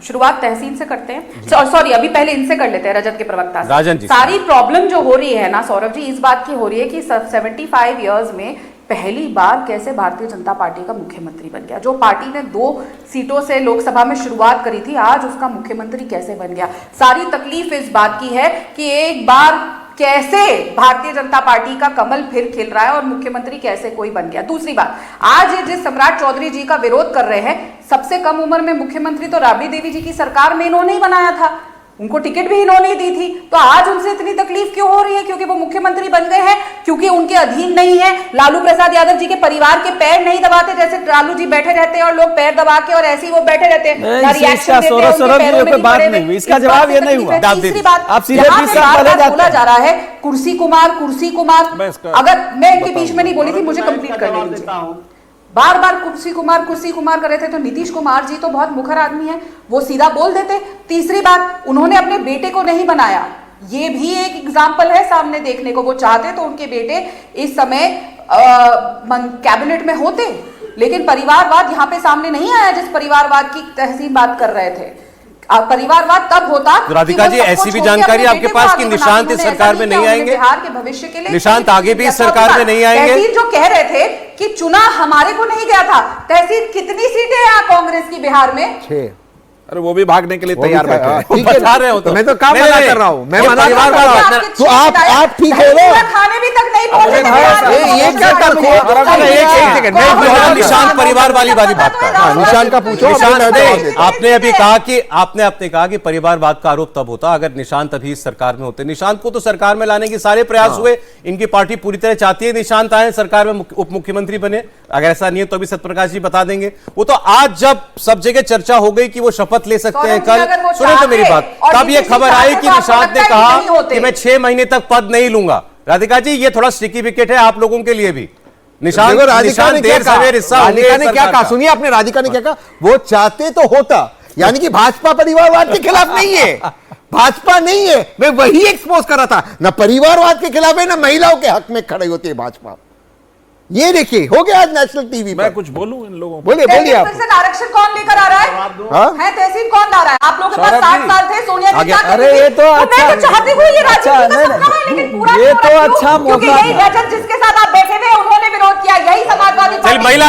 शुरुआत तहसीन से करते हैं। सॉरी, अभी पहले इनसे कर लेते हैं, रजत के प्रवक्ता से। राजन जी, सारी प्रॉब्लम जो हो रही है ना सौरभ जी, इस बात की हो रही है कि 75 इयर्स में पहली बार कैसे भारतीय जनता पार्टी का मुख्यमंत्री बन गया। जो पार्टी ने 2 सीटों से लोकसभा में शुरुआत करी थी, आज उसका मुख्यमंत्री कैसे बन गया। सारी तकलीफ इस बात की है कि एक बार कैसे भारतीय जनता पार्टी का कमल फिर खिल रहा है और मुख्यमंत्री कैसे कोई बन गया। दूसरी बात, आज ये जिस सम्राट चौधरी जी का विरोध कर रहे हैं, सबसे कम उम्र में मुख्यमंत्री तो राबड़ी देवी जी की सरकार में इन्होंने ही बनाया था, उनको टिकट भी इन्होंने ही दी थी। तो आज उनसे इतनी तकलीफ क्यों हो रही है? क्योंकि वो मुख्यमंत्री बन गए हैं, क्योंकि उनके अधीन नहीं है। लालू प्रसाद यादव जी के परिवार के पैर नहीं दबाते, जैसे लालू जी बैठे रहते हैं और लोग पैर दबा के और ऐसे ही वो बैठे रहते हैं। इसका जवाब ये नहीं हुआ। तीसरी बात, बोला जा रहा है कुर्सी कुमार, कुर्सी कुमार। अगर मैं इनके बीच में नहीं बोली थी, मुझे कंप्लीट करने दीजिए। बार बार कुर्सी कुमार कर रहे थे, तो नीतीश कुमार जी तो बहुत मुखर आदमी है, वो सीधा बोल देते। तीसरी बात, उन्होंने अपने बेटे को नहीं बनाया, ये भी एक एग्जाम्पल है सामने देखने को। वो चाहते तो उनके बेटे इस समय कैबिनेट में होते, लेकिन परिवारवाद यहां पे सामने नहीं आया जिस परिवारवाद की तहसीन बात कर रहे थे। परिवारवाद तब होता। तो राधिका जी, ऐसी भी जानकारी आपके पास कि निशांत इस सरकार में नहीं आएंगे? बिहार के भविष्य के लिए निशांत आगे भी इस सरकार में नहीं आएंगे? तहसील जो कह रहे थे कि चुना हमारे को नहीं गया था, तहसील कितनी सीटें हैं यहाँ कांग्रेस की बिहार में? 6। अरे वो भी भागने के लिए तैयार बैठे हैं। बता रहे हो तो मैं तो काम मना कर रहा हूँ, मैं मना कर रहा हूँ। तो आप ठीक हो लो, खाने भी तक नहीं पहुंचे। ये क्या करते हैं? निशांत परिवार वाली बात कर, निशांत का पूछो। आपने अभी कहा कि आपने कहा कि परिवारवाद का आरोप तब होता अगर निशांत अभी इस सरकार में होते। निशांत को तो सरकार में लाने के सारे प्रयास हुए, इनकी पार्टी पूरी तरह चाहती है निशांत आए सरकार में, उप मुख्यमंत्री बने। अगर ऐसा नहीं है तो अभी सत्यप्रकाश जी बता देंगे। वो तो आज जब सब जगह चर्चा हो गई कि वो शपथ ले सकते हैं कल, सुनो तो मेरी बात, तब ये खबर आई कि निशांत ने कहा कि मैं 6 महीने तक पद नहीं लूंगा। राधिका जी, ये थोड़ा स्टिकी विकेट है आप लोगों के लिए भी। निशांत देर सवेर हिस्सा, राधिका ने क्या कहा सुनिए आपने। राधिका ने क्या कहा? वो चाहते तो होता, यानी कि भाजपा परिवारवाद के खिलाफ नहीं है, भाजपा नहीं है। मैं वही एक्सपोज कर रहा था, ना परिवारवाद के खिलाफ है ना महिलाओं के हक में खड़े होती है भाजपा। ये देखिए हो गया आज नेशनल टीवी पर। मैं कुछ बोलूं इन लोगों को? बोलिए आप। आरक्षण कौन लेकर आ रहा है? तहसील कौन ला रहा है? आप लोगों के पास 60 साल थे, सोनिया जी क्या अरे ये तो अच्छा, मैं तो चाहती हूँ ये राजनीति का सपना है, लेकिन पूरा ये तो अच्छा क्योंकि यही रजत जिसके साथ आप बैठे हुए उन्होंने विरोध किया, यही समाजवादी पार्टी। महिला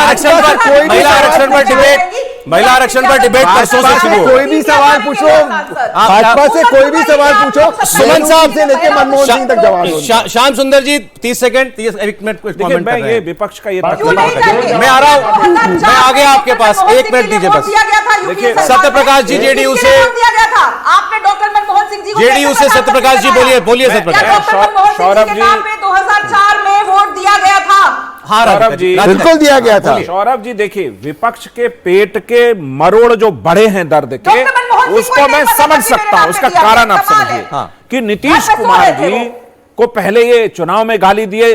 आरक्षण पर डिबेट परसों से शुरू। कोई भी सवाल पूछो, भाजपा से कोई भी सवाल पूछो, सुमन साहब से लेकर मनमोहन सिंह तक जवाब। श्याम सुंदर जी 30 सेकंड, 1 मिनट। मैं ये विपक्ष का ये मैं आ रहा हूँ, मैं आ गया आपके पास, 1 मिनट दीजिए बस। देखिए सत्यप्रकाश जी जेडीयू से, आपने डॉक्टर मनमोहन सिंह जी को जेडीयू से सत्यप्रकाश जी बोलिए सत्यप्रकाश। सौरभ जी 2004 में वोट दिया गया था। हाँ सौरभ जी, बिल्कुल दिया गया था। सौरभ जी देखिए, विपक्ष के पेट के मरोड़ जो बड़े हैं दर्द के, उसको मैं समझ सकता हूं। उसका कारण आप समझिए कि नीतीश कुमार जी को पहले ये चुनाव में गाली दिए,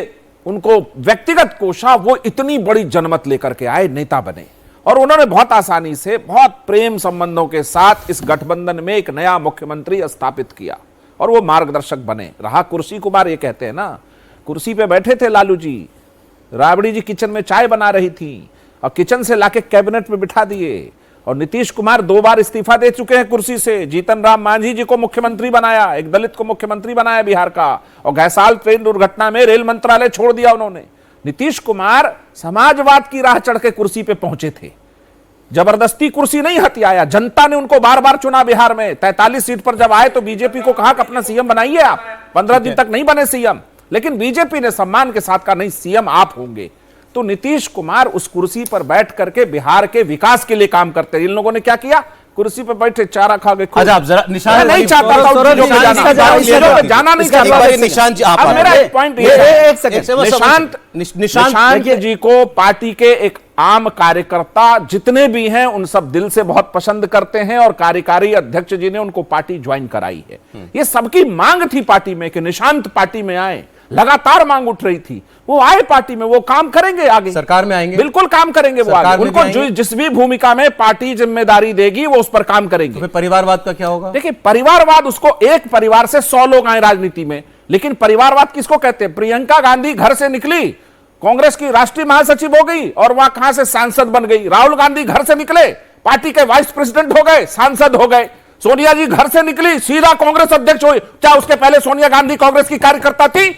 उनको व्यक्तिगत कोशा, वो इतनी बड़ी जनमत लेकर के आए, नेता बने, और उन्होंने बहुत आसानी से बहुत प्रेम संबंधों के साथ इस गठबंधन में एक नया मुख्यमंत्री स्थापित किया और वो मार्गदर्शक बने। रहा कुर्सी कुमार, ये कहते हैं ना, कुर्सी पे बैठे थे लालू जी, राबड़ी जी किचन में चाय बना रही थी और किचन से लाके कैबिनेट में बिठा दिए। और नीतीश कुमार 2 बार इस्तीफा दे चुके हैं कुर्सी से। जीतन राम मांझी जी को मुख्यमंत्री बनाया, एक दलित को मुख्यमंत्री बनाया बिहार का, और घैसाल ट्रेन दुर्घटना में रेल मंत्रालय छोड़ दिया उन्होंने। नीतीश कुमार समाजवाद की राह चढ़ के कुर्सी पे पहुंचे थे, जबरदस्ती कुर्सी नहीं हथियाया। जनता ने उनको बार बार चुना बिहार में। 43 सीट पर जब आए तो बीजेपी को कहा कि अपना सीएम बनाइए आप। 15 दिन तक नहीं बने सीएम, लेकिन बीजेपी ने सम्मान के साथ कहा नहीं, सीएम आप होंगे। तो नीतीश कुमार उस कुर्सी पर बैठ करके बिहार के विकास के लिए काम करते हैं। इन लोगों ने क्या किया? कुर्सी पर बैठे चारा खा गए। निशान नहीं चाहता था जाना, नहीं चाहता। निशांत जी, अब मेरा एक पॉइंट निशांत जी को पार्टी के एक आम कार्यकर्ता जितने भी हैं उन सब दिल से बहुत पसंद करते हैं, और कार्यकारी अध्यक्ष जी ने उनको पार्टी ज्वाइन कराई है। ये सबकी मांग थी पार्टी में कि निशांत पार्टी में आए, लगातार मांग उठ रही थी। वो आए पार्टी में, वो काम करेंगे, आगे सरकार में आएंगे, बिल्कुल काम करेंगे वो आगे। उनको जिस भी भूमिका में पार्टी जिम्मेदारी देगी वो उस पर काम करेंगे। तो परिवारवाद का क्या होगा? देखिए, परिवारवाद, उसको एक परिवार से 100 लोग आए राजनीति में, लेकिन परिवारवाद किसको कहते हैं? प्रियंका गांधी घर से निकली, कांग्रेस की राष्ट्रीय महासचिव हो गई और वह कहां से सांसद बन गई। राहुल गांधी घर से निकले, पार्टी के वाइस प्रेसिडेंट हो गए, सांसद हो गए। सोनिया जी घर से निकली सीधा कांग्रेस अध्यक्ष हुई। क्या उसके पहले सोनिया गांधी कांग्रेस की कार्यकर्ता थी?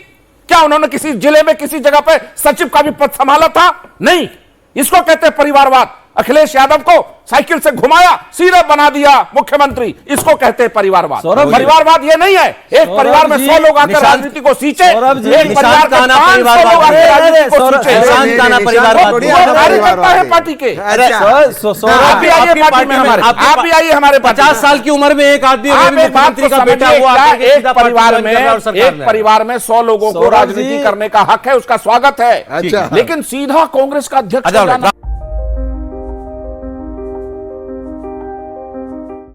क्या उन्होंने किसी जिले में किसी जगह पे सचिव का भी पद संभाला था? नहीं। इसको कहते हैं परिवारवाद। अखिलेश यादव को साइकिल से घुमाया, सीधा बना दिया मुख्यमंत्री, इसको कहते हैं परिवारवाद। परिवारवाद ये नहीं है एक परिवार में 100 लोग आकर राजनीति को सींचे, एक परिवार में 500 लोग आकर राजनीति को सींचे। कार्यकर्ता है पार्टी के। आप भी आइए पार्टी में हमारे, आप भी आइए हमारे। 50 साल की उम्र में एक आदमी मुख्यमंत्री का बेटा हुआ। एक परिवार में 100 लोगों को राजनीति करने का हक है, उसका स्वागत है, लेकिन सीधा कांग्रेस का अध्यक्ष